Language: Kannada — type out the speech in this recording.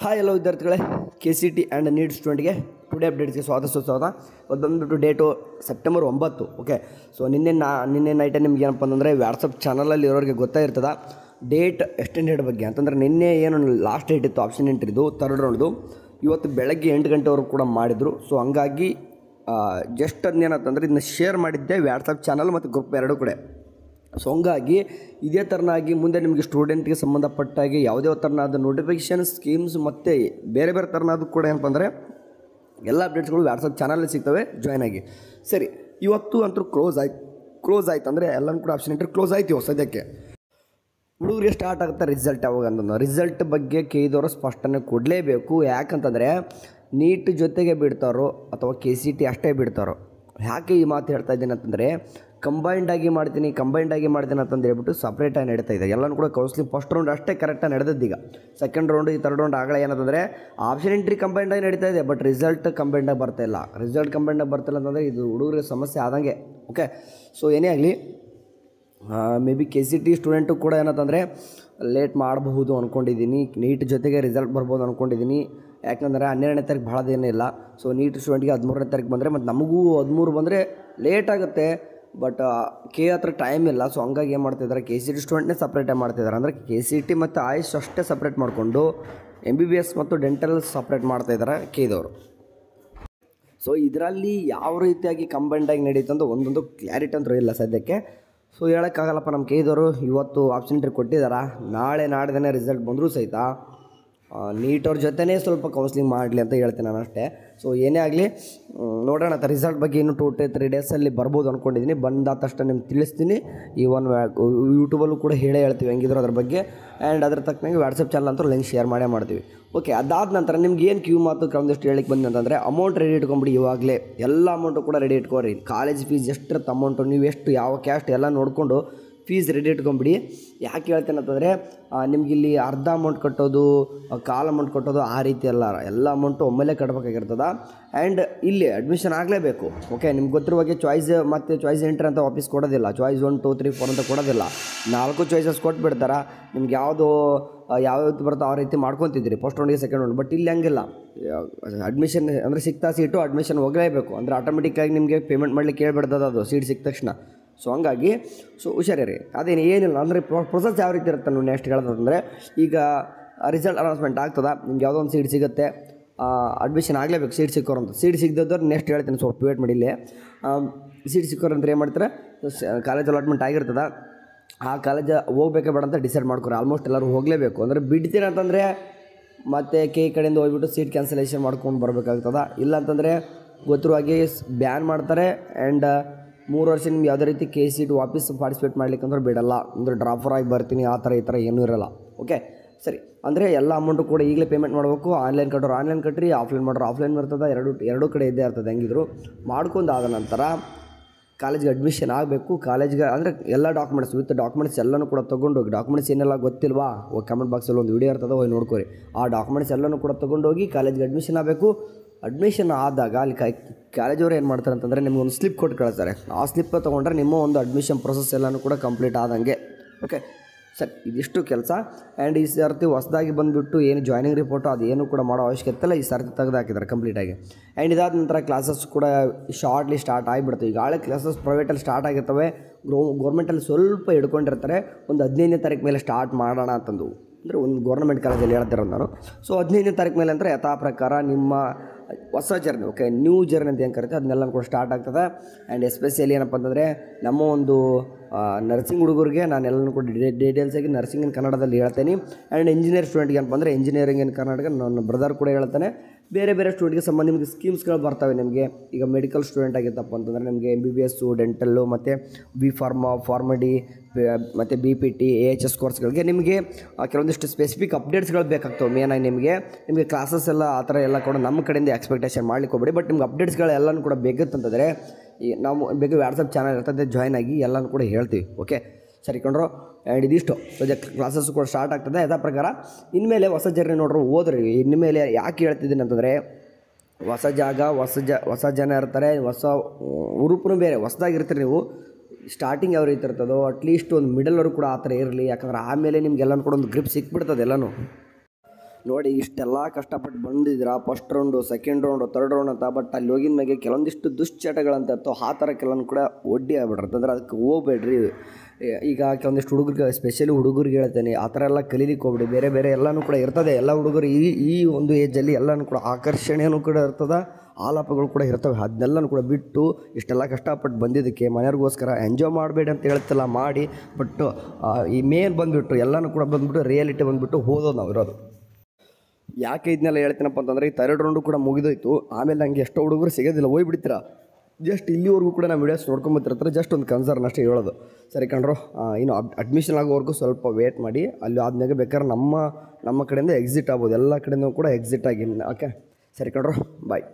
ಹಾಯ್ ಎಲ್ಲೋ ವಿದ್ಯಾರ್ಥಿಗಳೇ, K C T and NEET ಸ್ಟೂಡೆಂಟ್ಗೆ ಟುಡೇ ಅಪ್ಡೇಟ್ಸ್ಗೆ ಸ್ವಾಗತ. ಅದು ಬಂದುಬಿಟ್ಟು ಡೇಟು ಸೆಪ್ಟೆಂಬರ್ 9. ಓಕೆ, ಸೊ ನಿನ್ನೆ ನೈಟೇ ನಿಮ್ಗೆ ಏನಪ್ಪ ಅಂತಂದರೆ ವಾಟ್ಸಪ್ ಚಾನಲಲ್ಲಿ ಇರೋರಿಗೆ ಗೊತ್ತಾಗಿರ್ತದೆ ಡೇಟ್ ಎಕ್ಸ್ಟೆಂಡೆಡ್ ಬಗ್ಗೆ. ಅಂತಂದರೆ ನಿನ್ನೆ ಏನು ಲಾಸ್ಟ್ ಡೇಟ್ ಇತ್ತು ಆಪ್ಷನ್ ಎಂಟ್ರಿದು ಥರ್ಡ್ ರೌಂಡ್ದು, ಇವತ್ತು ಬೆಳಗ್ಗೆ 8 ಗಂಟೆವರೆಗೂ ಕೂಡ ಮಾಡಿದರು. ಸೊ ಹಂಗಾಗಿ ಜಸ್ಟ್ ಅದನ್ನೇನಂತಂದರೆ ಇದನ್ನ ಶೇರ್ ಮಾಡಿದ್ದೆ ವಾಟ್ಸಪ್ ಚಾನಲ್ ಮತ್ತು ಗ್ರೂಪ್ ಎರಡೂ ಕಡೆ. ಸೊ ಹಂಗಾಗಿ ಇದೇ ಥರನಾಗಿ ಮುಂದೆ ನಿಮಗೆ ಸ್ಟೂಡೆಂಟ್ಗೆ ಸಂಬಂಧಪಟ್ಟಾಗಿ ಯಾವುದೇ ಥರನಾದ ನೋಟಿಫಿಕೇಷನ್ ಸ್ಕೀಮ್ಸ್ ಮತ್ತು ಬೇರೆ ಬೇರೆ ಥರನಾದ ಕೂಡ ಏನಪ್ಪ ಅಂದರೆ ಎಲ್ಲ ಅಪ್ಡೇಟ್ಸ್ಗಳು ವಾಟ್ಸಪ್ ಚಾನಲಲ್ಲಿ ಸಿಗ್ತವೆ, ಜಾಯ್ನ್ ಆಗಿ. ಸರಿ, ಇವತ್ತು ಅಂತೂ ಕ್ಲೋಸ್ ಆಯ್ತು ಅಂದರೆ ಎಲ್ಲನೂ ಕೂಡ ಆಪ್ಷನ್ ಎಂಟ್ರಿ ಕ್ಲೋಸ್ ಆಯ್ತು ಸದ್ಯಕ್ಕೆ. ಹುಡುಗರಿಗೆ ಸ್ಟಾರ್ಟ್ ಆಗುತ್ತೆ ರಿಸಲ್ಟ್ ಯಾವಾಗ ಅಂತಂದು. ರಿಸಲ್ಟ್ ಬಗ್ಗೆ ಕೇಳಿದವರು ಸ್ಪಷ್ಟನೆ ಕೊಡಲೇಬೇಕು. ಯಾಕಂತಂದರೆ ನೀಟ್ ಜೊತೆಗೆ ಬಿಡ್ತಾರೋ ಅಥವಾ ಕೆ ಸಿ ಟಿ ಅಷ್ಟೇ ಬಿಡ್ತಾರೋ. ಯಾಕೆ ಈ ಮಾತು ಹೇಳ್ತಾ ಇದ್ದೀನಿ ಅಂತಂದರೆ ಕಂಬೈಂಡ್ ಆಗಿ ಮಾಡ್ತೀನಿ ಅಂತಂದು ಹೇಳ್ಬಿಟ್ಟು ಸಪ್ರೇಟಾಗಿ ನಡೀತಾ ಇದೆ. ಎಲ್ಲನೂ ಕೂಡ ಕೌನ್ಸಿಲಿಂಗ್ ಫಸ್ಟ್ ರೌಂಡ್ ಅಷ್ಟೇ ಕರೆಕ್ಟಾಗಿ ನಡೆದಿದ್ದೀಗ. ಸೆಕೆಂಡ್ ರೌಂಡು ಈ ಥರ್ಡ್ ರೌಂಡ್ ಆಗಲೇ ಏನಂತಂದರೆ ಆಪ್ಷನ್ ಎಂಟ್ರಿ ಕಂಬೈಂಡಾಗಿ ನಡೀತಾ ಇದೆ, ಬಟ್ ರಿಸಲ್ಟ್ ಕಂಬೈಂಡಾಗಿ ಬರ್ತಾಯಿಲ್ಲ. ಅಂತಂದರೆ ಇದು ಹುಡುಗರಿಗೆ ಸಮಸ್ಯೆ ಆದಂಗೆ. ಓಕೆ, ಸೊ ಏನೇ ಆಗಲಿ may be K C T student ಕೂಡ ಏನಂತಂದರೆ ಲೇಟ್ ಮಾಡಬಹುದು ಅಂದ್ಕೊಂಡಿದ್ದೀನಿ. ನೀಟ್ ಜೊತೆಗೆ ರಿಸಲ್ಟ್ ಬರ್ಬೋದು ಅಂದ್ಕೊಂಡಿದ್ದೀನಿ. ಯಾಕಂದರೆ 12ನೇ ತಾರೀಕು ಭಾಳ ದಿನ ಇಲ್ಲ. ಸೊ ನೀಟ್ ಸ್ಟೂಡೆಂಟ್ಗೆ 13ನೇ ತಾರೀಕು ಬಂದರೆ ಮತ್ತು ನಮಗೂ 13 ಬಂದರೆ ಲೇಟ್ ಆಗುತ್ತೆ, ಬಟ್ ಕೆ ಹತ್ರ ಟೈಮ್ ಇಲ್ಲ. ಸೊ ಹಂಗಾಗಿ ಏನು ಮಾಡ್ತಿದ್ದಾರೆ, ಕೆ ಸಿ ಟಿ ಸ್ಟೂಡೆಂಟ್ನೇ ಸಪ್ರೇಟಾಗಿ ಮಾಡ್ತಿದ್ದಾರೆ. ಅಂದರೆ ಕೆ ಸಿ ಟಿ ಮತ್ತು ಆಯುಷ್ ಅಷ್ಟೇ ಸಪ್ರೇಟ್ ಮಾಡಿಕೊಂಡು MBBS ಮತ್ತು ಡೆಂಟಲ್ ಸಪ್ರೇಟ್ ಮಾಡ್ತಾಯಿದ್ದಾರೆ ಕೆದವರು. ಸೊ ಇದರಲ್ಲಿ ಯಾವ ರೀತಿಯಾಗಿ ಕಂಬೈಂಡಾಗಿ ನಡೀತಂದು ಒಂದೊಂದು ಕ್ಲಾರಿಟಿ ಅಂತೂ ಇಲ್ಲ ಸದ್ಯಕ್ಕೆ. ಸೊ ಹೇಳೋಕ್ಕಾಗಲ್ಲಪ್ಪ, ನಮ್ಮ ಕೆದವರು ಇವತ್ತು ಆಪ್ಷನ್ ಎಂಟ್ರಿ ಕೊಟ್ಟಿದ್ದಾರೆ. ನಾಳೆ ರಿಸಲ್ಟ್ ಬಂದರೂ ಸಹಿತ ನೀಟವ್ರ ಜೊತೆನೇ ಸ್ವಲ್ಪ ಕೌನ್ಸ್ಲಿಂಗ್ ಮಾಡಲಿ ಅಂತ ಹೇಳ್ತೀನಿ ನಾನು ಅಷ್ಟೇ. ಸೊ ಏನೇ ಆಗಲಿ ನೋಡೋಣ, ರಿಸಲ್ಟ್ ಬಗ್ಗೆ ಇನ್ನೂ 2-3 ಡೇಸಲ್ಲಿ ಬರ್ಬೋದು ಅಂದ್ಕೊಂಡಿದ್ದೀನಿ. ಬಂದಾದ ತಕ್ಷಣ ನಿಮ್ಗೆ ತಿಳಿಸ್ತೀನಿ. ಯೂಟ್ಯೂಬಲ್ಲೂ ಕೂಡ ಹೇಳ್ತೀವಿ ಹೆಂಗಿದ್ರು ಅದ್ರ ಬಗ್ಗೆ. ಆ್ಯಂಡ್ ಅದ್ರ ತಕ್ಕನಾಗಿ ವಾಟ್ಸಪ್ ಚಾನಲ್ ಅಂತೂ ಲಿಂಕ್ ಶೇರ್ ಮಾಡ್ತೀವಿ. ಓಕೆ, ಅದಾದ ನಂತರ ನಿಮ್ಗೆ ಏನು ಕ್ಯೂ ಮಾತು ಕೆಲವೊಂದಿಷ್ಟು ಹೇಳಿಕ್ಕೆ ಬಂದು ಅಂತಂದರೆ ಅಮೌಂಟ್ ರೆಡಿ ಇಟ್ಕೊಂಬಿಡಿ. ಇವಾಗಲೇ ಎಲ್ಲ ಅಮೌಂಟು ಕೂಡ ರೆಡಿ ಇಟ್ಕೊರಿ. ಕಾಲೇಜ್ ಫೀಸ್ ಎಷ್ಟಿರುತ್ತೆ ಅಮೌಂಟು, ನೀವು ಎಷ್ಟು ಯಾವ ಕ್ಯಾಸ್ಟ್ ಎಲ್ಲ ನೋಡಿಕೊಂಡು ಫೀಸ್ ರೆಡಿ ಇಟ್ಕೊಂಬಿಡಿ. ಯಾಕೆ ಹೇಳ್ತೇನೆ ಅಂತಂದರೆ ನಿಮಗಿಲ್ಲಿ ಅರ್ಧ ಅಮೌಂಟ್ ಕಟ್ಟೋದು, ಕಾಲು ಅಮೌಂಟ್ ಕಟ್ಟೋದು ಆ ರೀತಿ ಎಲ್ಲ ಅಮೌಂಟು ಒಮ್ಮೆಲೇ ಕಟ್ಟಬೇಕಾಗಿರ್ತದೆ. ಆ್ಯಂಡ್ ಇಲ್ಲಿ ಅಡ್ಮಿಷನ್ ಆಗಲೇಬೇಕು. ಓಕೆ, ನಿಮ್ಗೆ ಗೊತ್ತಿರುವಾಗೆ ಚಾಯ್ಸ್ ಎಂಟ್ರಿ ಅಂತ ವಾಪಸ್ ಕೊಡೋದಿಲ್ಲ. ಚಾಯ್ಸ್ 1, 2, 3, 4 ಅಂತ ಕೊಡೋದಿಲ್ಲ. 4 ಚಾಯ್ಸಸ್ ಕೊಟ್ಬಿಡ್ತಾರೆ. ನಿಮ್ಗೆ ಯಾವ್ದು ಬರುತ್ತೋ ಆ ರೀತಿ ಮಾಡ್ಕೊತಿದ್ದೀರಿ ಫಸ್ಟ್ ರೌಂಡಿಗೆ ಸೆಕೆಂಡ್ ರೌಂಡ್. ಬಟ್ ಇಲ್ಲಿ ಹಂಗಿಲ್ಲ. ಅಡ್ಮಿಷನ್ ಅಂದರೆ ಸಿಗ್ತಾ ಸೀಟು ಅಡ್ಮಿಷನ್ ಹೋಗಲೇಬೇಕು. ಅಂದರೆ ಆಟೋಮೆಟಿಕ್ಕಾಗಿ ನಿಮಗೆ ಪೇಮೆಂಟ್ ಮಾಡಲಿಕ್ಕೆ ಹೇಳ್ಬಿಡ್ತದೆ ಅದು ಸೀಟ್ ಸಿಕ್ಕ ತಕ್ಷಣ. ಸೊ ಹಂಗಾಗಿ ಹುಷಾರಿ. ಅದೇನು ಏನಿಲ್ಲ ಅಂದರೆ ಪ್ರೊಸೆಸ್ ಯಾವ ರೀತಿ ಇರುತ್ತೆ ನಾನು ನೆಕ್ಸ್ಟ್ ಹೇಳೋದಂದರೆ, ಈಗ ರಿಸಲ್ಟ್ ಅನೌನ್ಸ್ಮೆಂಟ್ ಆಗ್ತದೆ, ನಿಮ್ಗೆ ಯಾವುದೋ ಒಂದು ಸೀಟ್ ಸಿಗುತ್ತೆ, ಅಡ್ಮಿಷನ್ ಆಗಲೇಬೇಕು. ಸೀಟ್ ಸಿಕ್ಕೋರಂತ ಸೀಟ್ ಸಿಗದವ್ರು ನೆಕ್ಸ್ಟ್ ಹೇಳ್ತೀನಿ, ಸ್ವಲ್ಪ ವೇಟ್ ಮಾಡಿ. ಇಲ್ಲಿ ಸೀಟ್ ಸಿಕ್ಕೋರಂದ್ರೆ ಏನು ಮಾಡ್ತಾರೆ, ಕಾಲೇಜ್ ಅಲಾಟ್ಮೆಂಟ್ ಆಗಿರ್ತದೆ, ಆ ಕಾಲೇಜ್ ಹೋಗ್ಬೇಕೇ ಬೇಡ ಅಂತ ಡಿಸೈಡ್ ಮಾಡ್ಕೊರಿ. ಆಲ್ಮೋಸ್ಟ್ ಎಲ್ಲರೂ ಹೋಗಲೇಬೇಕು. ಅಂದರೆ ಬಿಡ್ತೀರ ಅಂತಂದರೆ ಮತ್ತು ಕಡೆಯಿಂದ ಹೋಗ್ಬಿಟ್ಟು ಸೀಟ್ ಕ್ಯಾನ್ಸಲೇಷನ್ ಮಾಡ್ಕೊಂಡು ಬರಬೇಕಾಗ್ತದೆ. ಇಲ್ಲ ಅಂತಂದರೆ ಗೊತ್ತಿರುವಾಗೆ ಬ್ಯಾನ್ ಮಾಡ್ತಾರೆ. ಆ್ಯಂಡ್ 3 ವರ್ಷ ನಿಮ್ಗೆ ಯಾವುದೇ ರೀತಿ ಕೆ ಸಿ ಟಿ ವಾಪಸ್ ಪಾರ್ಟಿಸಿಪೇಟ್ ಮಾಡ್ಲಿಕ್ಕಂದ್ರೆ ಬಿಡಲ್ಲ. ಅಂದರೆ ಡ್ರಾಫರ್ ಆಗಿ ಬರ್ತೀನಿ ಆ ಥರ ಏನೂ ಇರೋಲ್ಲ. ಓಕೆ, ಸರಿ. ಅಂದರೆ ಎಲ್ಲ ಅಮೌಂಟು ಕೂಡ ಈಗಲೇ ಪೇಮೆಂಟ್ ಮಾಡಬೇಕು. ಆನ್ಲೈನ್ ಕಟ್ಟೋರು ಆನ್ಲೈನ್ ಕಟ್ಟಿರಿ, ಆಫ್ಲೈನ್ ಮಾಡೋರು ಆಫ್ಲೈನ್ ಬರ್ತದೆ. ಎರಡೂ ಕಡೆ ಇದ್ದೇ ಇರ್ತದೆ. ಹೆಂಗಿದ್ರು ಮಾಡ್ಕೊಂಡಾದ ನಂತರ ಕಾಲೇಜ್ಗೆ ಅಡ್ಮಿಷನ್ ಆಗಬೇಕು. ಕಾಲೇಜ್ಗೆ ಅಂದರೆ ಎಲ್ಲ ಡಾಕ್ಯುಮೆಂಟ್ಸ್ ವಿತ್ ಡಾಕ್ಯುಮೆಂಟ್ಸ್ ಎಲ್ಲನೂ ಕೂಡ ತೊಗೊಂಡೋಗಿ, ಡಾಕ್ಯುಮೆಂಟ್ಸ್ ಏನೆಲ್ಲ ಗೊತ್ತಿಲ್ವಾ ಕಮೆಂಟ್ ಬಾಕ್ಸಲ್ಲಿ ಒಂದು ವಿಡಿಯೋ ಇರ್ತದೆ, ಹೋಗಿ ನೋಡ್ಕೊರಿ. ಆ ಡಾಕ್ಯುಮೆಂಟ್ಸ್ ಎಲ್ಲನೂ ಕೂಡ ತೊಗೊಂಡೋಗಿ ಕಾಲೇಜ್ಗೆ ಅಡ್ಮಿಷನ್ ಆಗಬೇಕು. ಅಡ್ಮಿಷನ್ ಆದಾಗ ಅಲ್ಲಿ ಕಾಲೇಜವ್ರು ಏನು ಮಾಡ್ತಾರೆ ಅಂತಂದರೆ ನಿಮ್ಗೆ ಒಂದು ಸ್ಲಿಪ್ ಕೊಟ್ಟು ಕಳಿಸ್ತಾರೆ. ಆ ಸ್ಲಿಪ್ ತೊಗೊಂಡ್ರೆ ನಿಮ್ಮ ಒಂದು ಅಡ್ಮಿಷನ್ ಪ್ರೊಸೆಸ್ ಎಲ್ಲನೂ ಕೂಡ ಕಂಪ್ಲೀಟ್ ಆದಂಗೆ. ಓಕೆ, ಸರಿ. ಇದಿಷ್ಟು ಕೆಲಸ. ಆ್ಯಂಡ್ ಈ ಸರ್ತಿ ಹೊಸದಾಗಿ ಬಂದುಬಿಟ್ಟು ಏನು ಜಾಯ್ನಿಂಗ್ ರಿಪೋರ್ಟು ಅದೇನು ಕೂಡ ಮಾಡೋ ಅವಶ್ಯಕತೆ ಇಲ್ಲ. ಈ ಸರ್ತಿ ತೆಗೆದು ಹಾಕಿದ್ದಾರೆ ಕಂಪ್ಲೀಟಾಗಿ. ಆ್ಯಂಡ್ ಇದಾದ ನಂತರ ಕ್ಲಾಸಸ್ ಕೂಡ ಶಾರ್ಟ್ಲಿ ಸ್ಟಾರ್ಟ್ ಆಗಿಬಿಡ್ತವೆ. ಈಗಾಗಲೇ ಕ್ಲಾಸಸ್ ಪ್ರೈವೇಟಲ್ಲಿ ಸ್ಟಾರ್ಟ್ ಆಗಿರ್ತವೆ, ಗೌರ್ಮೆಂಟಲ್ಲಿ ಸ್ವಲ್ಪ ಹಿಡ್ಕೊಂಡಿರ್ತಾರೆ. ಒಂದು 15ನೇ ತಾರೀಕು ಮೇಲೆ ಸ್ಟಾರ್ಟ್ ಮಾಡೋಣ ಅಂತಂದು, ಅಂದರೆ ಒಂದು ಗೌರ್ಮೆಂಟ್ ಕಾಲೇಜಲ್ಲಿ ಹೇಳ್ತಿರೋದು ನಾನು. ಸೊ 15ನೇ ತಾರೀಕು ಮೇಲೆ ಅಂದರೆ ಯಥಾ ಪ್ರಕಾರ ನಿಮ್ಮ ಹೊಸ ಜರ್ನಿ, ಓಕೆ, ನ್ಯೂ ಜರ್ನಿ ಅಂತ ಏನು ಕರಿತೀವಿ ಅದನ್ನೆಲ್ಲ ಕೂಡ ಸ್ಟಾರ್ಟ್ ಆಗ್ತದೆ. ಆ್ಯಂಡ್ ಎಸ್ಪೆಷಲಿ ಏನಪ್ಪ ಅಂತಂದರೆ ನಮ್ಮ ಒಂದು ನರ್ಸಿಂಗ್ ಹುಡುಗರಿಗೆ ನಾನೆಲ್ಲನೂ ಕೂಡ ಡೀಟೇಲ್ಸಾಗಿ ನರ್ಸಿಂಗ್ ಇನ್ ಕನ್ನಡದಲ್ಲಿ ಹೇಳ್ತೇನೆ. ಆ್ಯಂಡ್ ಇಂಜಿನಿಯರ್ ಸ್ಟೂಡೆಂಟ್ಗೆ ಏನಪ್ಪ ಅಂದರೆ ಇಂಜಿನಿಯರಿಂಗ್ ಇನ್ ಕರ್ನಾಟಕ ನನ್ನ ಬ್ರದರ್ ಕೂಡ ಹೇಳ್ತಾನೆ. ಬೇರೆ ಸ್ಟೂಡೆಂಟ್ಗೆ ಸಂಬಂಧ ನಿಮಗೆ ಸ್ಕೀಮ್ಸ್ಗಳು ಬರ್ತವೆ. ನಿಮಗೆ ಈಗ ಮೆಡಿಕಲ್ ಸ್ಟೂಡೆಂಟ್ ಆಗಿತ್ತಪ್ಪ ಅಂತಂದರೆ ನಿಮಗೆ MBBS, ಡೆಂಟಲ್ಲು ಮತ್ತು ಫಾರ್ಮಡಿ ಮತ್ತು BPT, AHS ಕೋರ್ಸ್ಗಳಿಗೆ ನಿಮಗೆ ಕೆಲವೊಂದಿಷ್ಟು ಸ್ಪೆಸಿಫಿಕ್ ಅಪ್ಡೇಟ್ಸ್ಗಳು ಬೇಕಾಗ್ತವೆ. ಮೇನಾಗಿ ನಿಮಗೆ ಕ್ಲಾಸಸ್ ಎಲ್ಲ ಆ ಥರ ಎಲ್ಲ ಕೂಡ ನಮ್ಮ ಕಡೆಯಿಂದ ಎಕ್ಸ್ಪೆಕ್ಟೇಷನ್ ಮಾಡ್ಲಿಕ್ಕೆ ಹೋಗ್ಬೇಡಿ. ಬಟ್ ನಿಮ್ಗೆ ಅಪ್ಡೇಟ್ಸ್ಗಳೆಲ್ಲನೂ ಕೂಡ ಬೇಕಿತ್ತಂತಂದರೆ ನಾವು ಬೇಗ ವಾಟ್ಸಪ್ ಚಾನಲ್ ಇರ್ತದೆ, ಜಾಯ್ನ್ ಆಗಿ ಎಲ್ಲನೂ ಕೂಡ ಹೇಳ್ತೀವಿ. ಓಕೆ, ಸರಿ ಕೊಂಡ್ರು. ಆ್ಯಂಡ್ ಇದಿಷ್ಟು ಕ್ಲಾಸಸ್ಸು ಕೂಡ ಸ್ಟಾರ್ಟ್ ಆಗ್ತದೆ ಯಥಾ ಪ್ರಕಾರ. ಇನ್ಮೇಲೆ ಹೊಸ ಜರ್ನಿ ನೋಡ್ರಿ, ಓದ್ರಿ. ಇನ್ಮೇಲೆ ಯಾಕೆ ಹೇಳ್ತಿದ್ದೀನಿ ಅಂತಂದರೆ ಹೊಸ ಜಾಗ, ಹೊಸ ಜನ ಇರ್ತಾರೆ, ಹೊಸ ಉರುಪು ಬೇರೆ ಹೊಸದಾಗಿರ್ತೀರಿ. ನೀವು ಸ್ಟಾರ್ಟಿಂಗ್ ಯಾವ ರೀತಿ ಇರ್ತದೋ ಅಟ್ಲೀಸ್ಟ್ ಒಂದು ಮಿಡಲ್ವರೆಗೂ ಕೂಡ ಆ ಥರ ಇರಲಿ. ಯಾಕಂದ್ರೆ ಆಮೇಲೆ ನಿಮ್ಗೆಲ್ಲನೂ ಕೂಡ ಒಂದು ಗ್ರಿಪ್ ಸಿಕ್ಬಿಡ್ತದೆ ಎಲ್ಲನೂ. ನೋಡಿ ಇಷ್ಟೆಲ್ಲ ಕಷ್ಟಪಟ್ಟು ಬಂದಿದ್ದೀರಾ first round second round third round ಅಂತ. ಬಟ್ ಅಲ್ಲಿ ಹೋಗಿದ ಮ್ಯಾಗೆ ಕೆಲವೊಂದಿಷ್ಟು ದುಶ್ಚಟಗಳಂತ ಇರ್ತವೆ, ಆ ಥರ ಕೆಲವೊಂದು ಕೂಡ ಒಡ್ಡಿ ಆಗ್ಬಿಟ್ರೆ ಅಂದ್ರೆ ಅದಕ್ಕೆ ಹೋಗ್ಬೇಡ್ರಿ. ಈಗ ಕೆಲವೊಂದಿಷ್ಟು ಹುಡುಗರಿಗೆ, ಸ್ಪೆಷಲಿ ಹುಡುಗರಿಗೆ ಹೇಳ್ತೇನೆ, ಆ ಥರ ಎಲ್ಲ ಕಲೀಲಿಕ್ಕೆ ಹೋಗ್ಬಿಡಿ. ಬೇರೆ ಬೇರೆ ಎಲ್ಲನೂ ಕೂಡ ಇರ್ತದೆ. ಎಲ್ಲ ಹುಡುಗರು ಈ ಒಂದು ಏಜಲ್ಲಿ ಎಲ್ಲನೂ ಕೂಡ ಆಕರ್ಷಣೆಯೂ ಕೂಡ ಇರ್ತದೆ, ಆಲಾಪಗಳು ಕೂಡ ಇರ್ತವೆ. ಅದನ್ನೆಲ್ಲನೂ ಕೂಡ ಬಿಟ್ಟು ಇಷ್ಟೆಲ್ಲ ಕಷ್ಟಪಟ್ಟು ಬಂದಿದ್ದಕ್ಕೆ ಮನೆಯವ್ರಿಗೋಸ್ಕರ ಎಂಜಾಯ್ ಮಾಡಬೇಡಿ ಅಂತ ಹೇಳ್ತಿಲ್ಲ, ಮಾಡಿ. ಬಟ್ ಈ ಮೇನ್ ಬಂದುಬಿಟ್ಟು ಎಲ್ಲನೂ ಕೂಡ ಬಂದುಬಿಟ್ಟು ರಿಯಾಲಿಟಿ ಬಂದುಬಿಟ್ಟು ಓದೋದು ನಾವು ಇರೋದು. ಯಾಕೆ ಇದನ್ನೆಲ್ಲ ಹೇಳ್ತೀನಪ್ಪ ಅಂತಂದರೆ ಈ ಥರ್ಡ್ ರೌಂಡು ಕೂಡ ಮುಗಿದೋಯ್ತು. ಆಮೇಲೆ ನನಗೆ ಎಷ್ಟೋ ಹುಡುಗರು ಸಿಗೋದಿಲ್ಲ, ಹೋಗ್ಬಿಡ್ತೀರಾ. ಜಸ್ಟ್ ಇಲ್ಲಿವರೆಗೂ ಕೂಡ ನಾವು ವೀಡಿಯೋಸ್ ನೋಡ್ಕೊಂಬತ್ತಿರ್ತಾರೆ. ಜಸ್ಟ್ ಒಂದು ಕನ್ಸರ್ನ್ ಅಷ್ಟೇ ಹೇಳೋದು. ಸರಿ ಕಣ್ರು, ಇನ್ನು ಅಡ್ಮಿಷನ್ ಆಗೋವರೆಗೂ ಸ್ವಲ್ಪ ವೇಟ್ ಮಾಡಿ. ಅಲ್ಲಿ ಆದ್ಮೇಲೆ ಬೇಕಾದ್ರೆ ನಮ್ಮ ಕಡೆಯಿಂದ ಎಕ್ಸಿಟ್ ಆಗ್ಬೋದು, ಎಲ್ಲ ಕಡೆಯೂ ಕೂಡ ಎಕ್ಸಿಟ್ ಆಗಿ. ಓಕೆ, ಸರಿ ಕಣ್ರು, ಬಾಯ್.